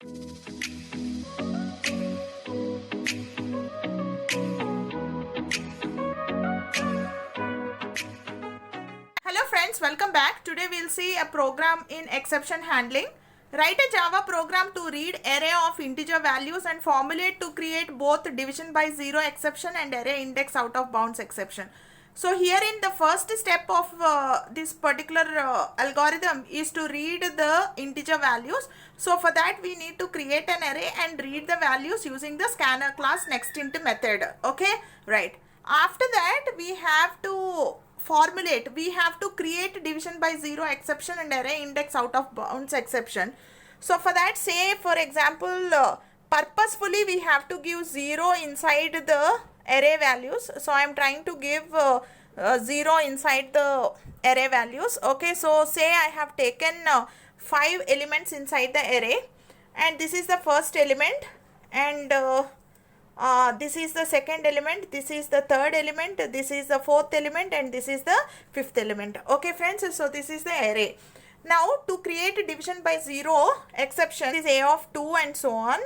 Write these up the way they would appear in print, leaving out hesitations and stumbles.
Hello friends, welcome back. Today we'll see a program in exception handling. Write a Java program to read array of integer values and formulate to create both division by zero exception and array index out of bounds exception. So here in the first step of this particular algorithm is to read the integer values. So for that we need to create an array and read the values using the scanner class nextInt method. Okay, right. After that we have to formulate, we have to create division by zero exception and array index out of bounds exception. So for that, say for example, purposefully we have to give 0 inside the array values. So I am trying to give 0 inside the array values. Okay, so say I have taken 5 elements inside the array, and this is the first element, and this is the second element, this is the third element, this is the fourth element, and this is the fifth element. Okay friends, so this is the array. Now to create a division by zero exception is a of 2 and so on.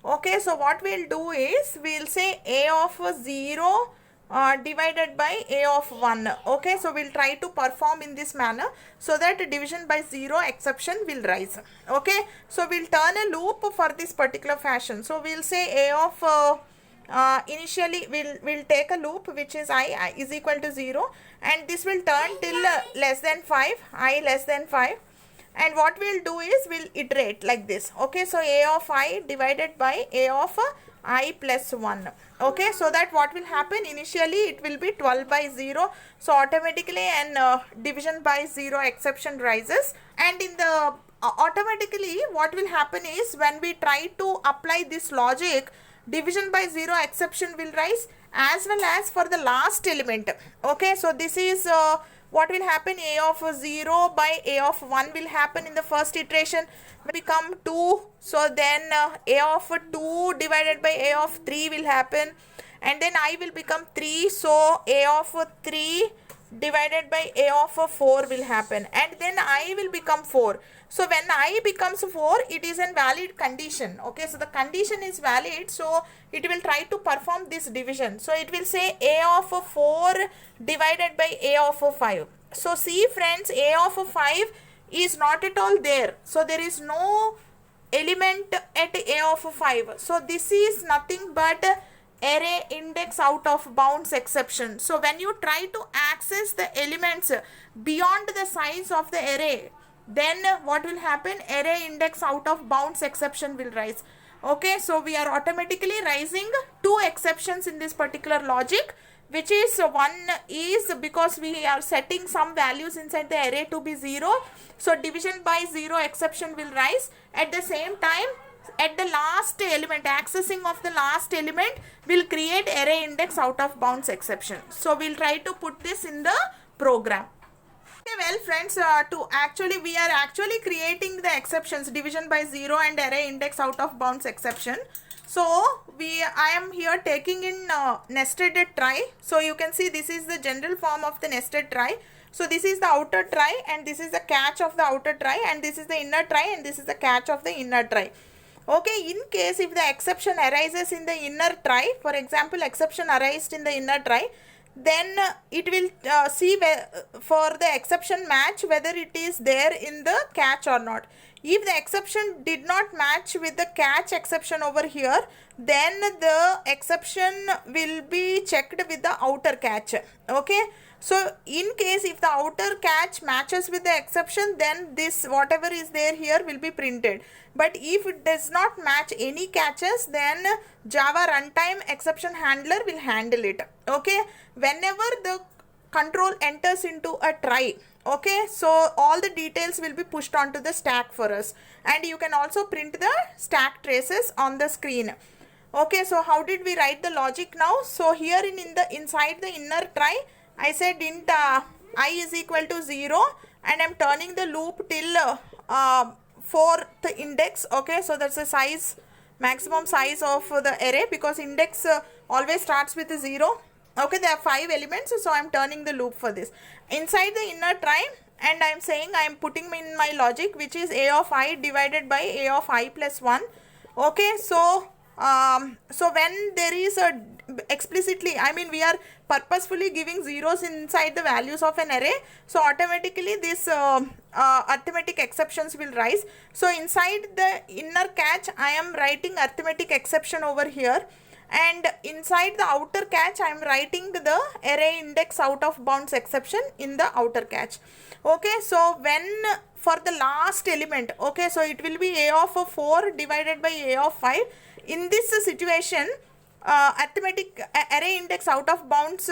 Okay, so what we'll do is we'll say a of 0 divided by a of 1. Okay, so we'll try to perform in this manner so that division by zero exception will rise. Okay, so we'll turn a loop for this particular fashion. So we'll say a of initially we'll take a loop which is I is equal to 0, and this will turn till less than 5, I less than 5, and what we'll do is we'll iterate like this. Okay, so a of I divided by a of I plus 1. Okay, so that what will happen, initially it will be 12 by 0, so automatically an division by 0 exception rises, and in the automatically what will happen is when we try to apply this logic, division by zero exception will rise as well as for the last element. Okay, so this is what will happen, a of 0 by a of 1 will happen in the first iteration, become 2, so then a of 2 divided by a of 3 will happen, and then I will become 3, so a of 3 divided by a of 4 will happen, and then I will become 4. So when I becomes 4, it is a valid condition. Okay, so the condition is valid, so it will try to perform this division. So it will say a of 4 divided by a of 5. So see friends, a of 5 is not at all there. So there is no element at a of 5. So this is nothing but array index out of bounds exception. So when you try to access the elements beyond the size of the array, then what will happen, array index out of bounds exception will rise. Okay, so we are automatically rising 2 exceptions in this particular logic, which is one is because we are setting some values inside the array to be 0, so division by 0 exception will rise. At the same time, at the last element, accessing of the last element will create array index out of bounds exception. So we'll try to put this in the program. Okay, well friends, we are actually creating the exceptions, division by 0 and array index out of bounds exception. So I am here taking in nested try. So you can see this is the general form of the nested try. So this is the outer try, and this is the catch of the outer try, and this is the inner try, and this is the catch of the inner try. Okay, in case if the exception arises in the inner try, for example exception arises in the inner try, then it will see for the exception match whether it is there in the catch or not. If the exception did not match with the catch exception over here, then the exception will be checked with the outer catch. Okay, so in case if the outer catch matches with the exception, then this whatever is there here will be printed. But if it does not match any catches, then Java runtime exception handler will handle it. Okay, whenever the control enters into a try, okay, so all the details will be pushed onto the stack for us, and you can also print the stack traces on the screen. Okay, so how did we write the logic now? So here inside the inner try, I said int I is equal to 0, and I'm turning the loop till 4th index. Okay, so that's the size, maximum size of the array, because index always starts with a 0. Okay, there are 5 elements, so I'm turning the loop for this. Inside the inner try, and I'm saying I'm putting in my logic, which is a of I divided by a of I plus 1. Okay, so so when there is a explicitly, I mean we are purposefully giving zeros inside the values of an array, so automatically this arithmetic exceptions will rise. So inside the inner catch I am writing arithmetic exception over here, and inside the outer catch I am writing the array index out of bounds exception in the outer catch. Okay, so when for the last element, okay, so it will be a of 4 divided by a of 5. In this situation, arithmetic array index out of bounds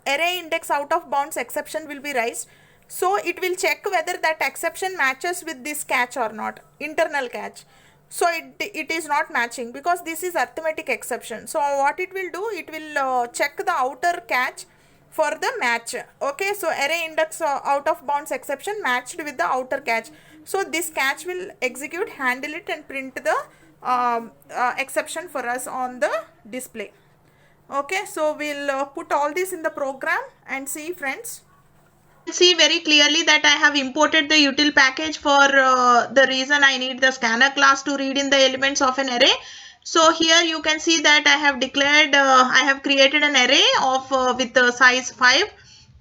array index out of bounds exception will be raised. So it will check whether that exception matches with this catch or not, internal catch. So it is not matching because this is arithmetic exception. So what it will do, it will check the outer catch for the match. Okay, so array index out of bounds exception matched with the outer catch. So this catch will execute, handle it, and print the exception for us on the display. Okay, so we'll put all this in the program and see, friends. See very clearly that I have imported the util package for the reason I need the scanner class to read in the elements of an array. So here you can see that I have declared, I have created an array of with the size 5.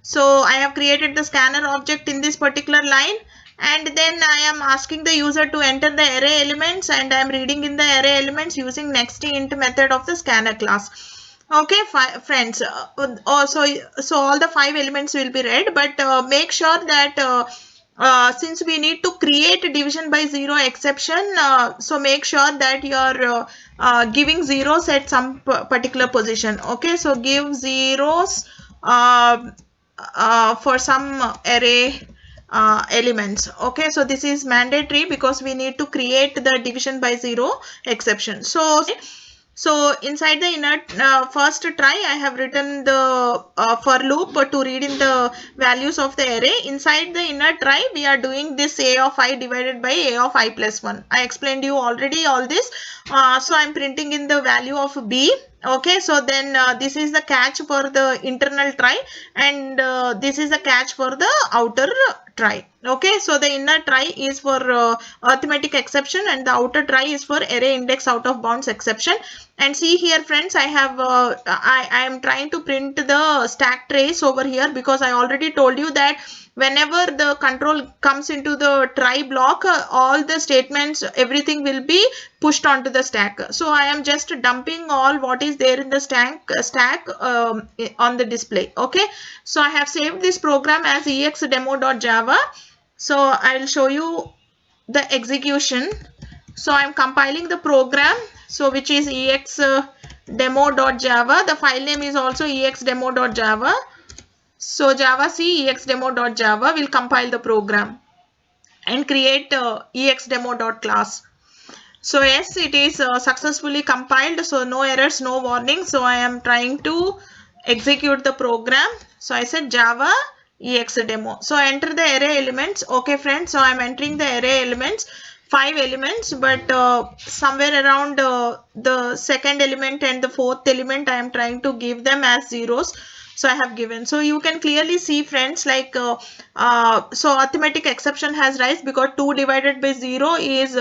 So I have created the scanner object in this particular line, and then I am asking the user to enter the array elements, and I am reading in the array elements using nextInt method of the scanner class. Okay, friends, so all the 5 elements will be read, but make sure that since we need to create division by 0 exception, so make sure that you are giving zeros at some particular position. Okay, so give zeros for some array elements. Okay, so this is mandatory because we need to create the division by 0 exception. So inside the inner first try, I have written the for loop to read in the values of the array. Inside the inner try, we are doing this a of I divided by a of I plus 1. I explained you already all this. So I'm printing in the value of b. Okay, so then this is the catch for the internal try, and this is the catch for the outer try. Okay, so the inner try is for arithmetic exception, and the outer try is for array index out of bounds exception. And see here, friends, I have I am trying to print the stack trace over here because I already told you that whenever the control comes into the try block, all the statements, everything will be pushed onto the stack. So I am just dumping all what is there in the stack on the display. Okay, so I have saved this program as exdemo.java. So I will show you the execution. So I am compiling the program, so which is exdemo.java. The file name is also exdemo.java. So javac exdemo.java will compile the program and create exdemo.class. So yes, it is successfully compiled. So no errors, no warning. So I am trying to execute the program. So I said Java exdemo. So enter the array elements. Okay, friends. So I am entering the array elements. 5 elements, but somewhere around the second element and the fourth element I am trying to give them as zeros. So I have given. So you can clearly see, friends, like so arithmetic exception has rise because 2 divided by 0 is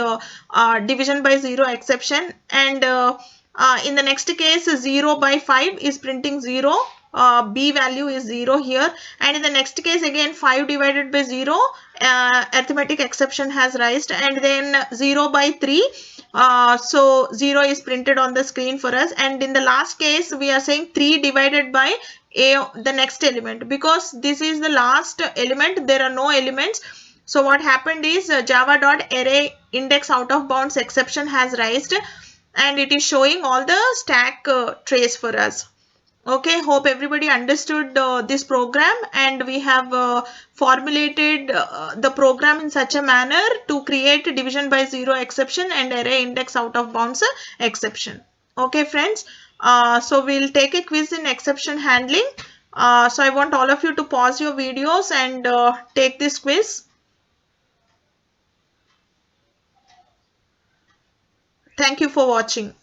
division by 0 exception, and in the next case 0 by 5 is printing 0. B value is 0 here, and in the next case again 5 divided by 0 arithmetic exception has raised, and then 0 by 3, so 0 is printed on the screen for us, and in the last case we are saying 3 divided by the next element because this is the last element, there are no elements. So what happened is java.array index out of bounds exception has raised, and it is showing all the stack trace for us. Okay, hope everybody understood this program, and we have formulated the program in such a manner to create division by 0 exception and array index out of bounds exception. Okay, friends, so we'll take a quiz in exception handling. So I want all of you to pause your videos and take this quiz. Thank you for watching.